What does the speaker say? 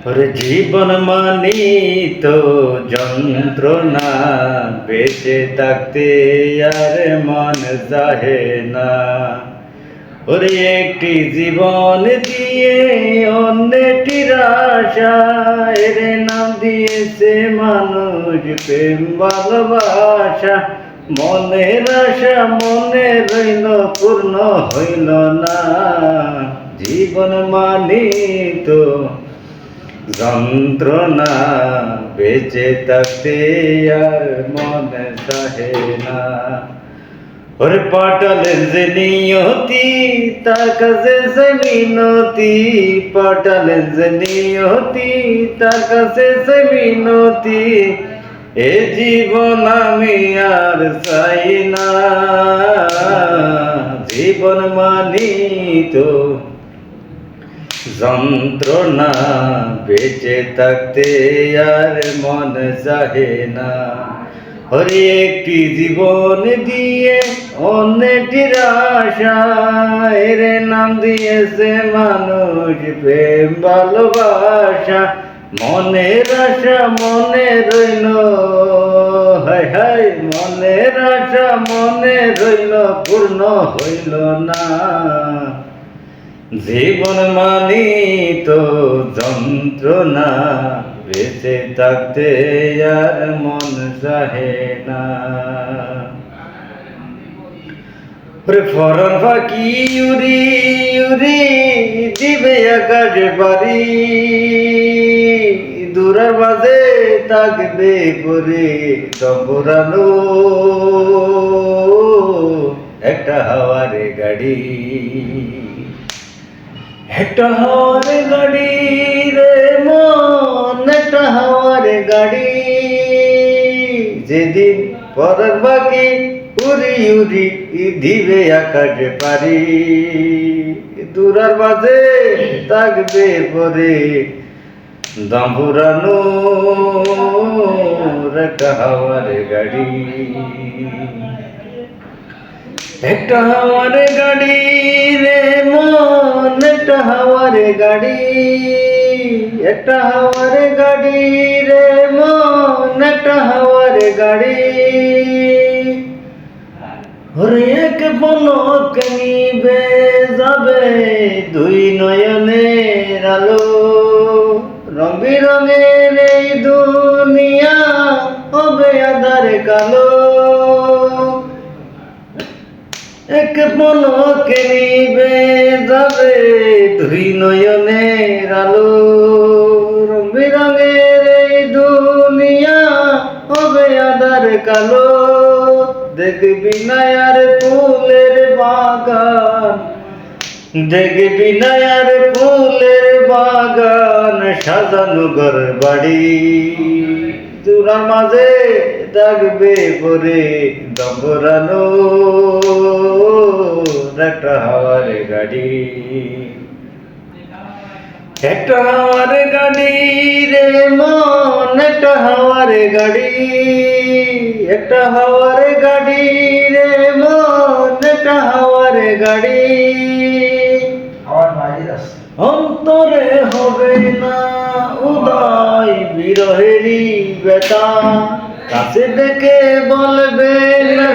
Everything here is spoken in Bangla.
ওরে জীবন মানি তো যন্ত্রণা, বেঁচে থাকতে আর মন চাহে না। ওরে একটি জীবন দিয়ে অন্যটির আশা, এর নাম দিয়েছে মানুষ প্রেম ভালোবাসা। মনের আশা মনে রইল, পূর্ণ হইল না। জীবন মানি তো যন্ত্রণা, বেঁচে থাকতে আর মন চাহে না। ওরে পাঠালেন যে নিয়তি, তার কাছে সে মিনতি। পাঠালেন যে নিয়তি, তার কাছে সে মিনতি। এ জীবন আমি আর চাই না। জীবন মানি তো যন্ত্রণা, বেঁচে থাকতে আর মন চাহে না। ওরে একটি জীবন দিয়ে অন্যটির আশা, এর নাম দিয়েছে মানুষ প্রেম ভালোবাসা। মনের আশা মনে রইল, হায় হায়, মনের আশা মনে রইল, পূর্ণ হইল না। জীবন মানি তো যন্ত্রণা, বেঁচে থাকতে আর মন চাহে না। ফরন ফাঁকি উড়ি উড়ি দিবে আকাশ বাড়ি, দূরের মাঝে থাকবে পরে দম্বরানো একটা হাওয়ারে গাড়ি। একটা হাওয়ার গাড়ি রে মন, একটা হাওয়ার গাড়ি। যেদিন পরের বাকি উড়ি উড়ি দিবে আকাশ পারি, দূরার মাঝে থাকবে পরে দম্বুরানো একটা হাওয়ার গাড়ি। একটা হাওয়ার গাড়ি রে মন, একটা হাওয়ার গাড়ি। একটা হাওয়ার গাড়ি রে মন, একটা হাওয়ার গাড়ি। ওরে এক পলক নিবে যাবে দুই নয়নের আলো, রং বিরঙের এই দুনিয়া হবে আঁধার কালো। এক পলকে নিবে যাবে দুই নয়নের আলো, রং বিরঙের এই দুনিয়া হবে আঁধার কালো। দেখবি না আর ফুলের বাগান, দেখবি না আর ফুলের বাগান, সাজানো ঘর বাড়ি। দূরার মাঝে থাকবে পরে দম্বরানো একটা হাওয়ার গাড়ি। একটা হাওয়ার গাড়ি রে মন, একটা হাওয়ার গাড়ি। একটা হাওয়ার গাড়ি রে মন, একটা হাওয়ার গাড়ি। অন্তরে হবে না উদয় বিরহেরই ব্যথা, কাছে ডেকে বলবে না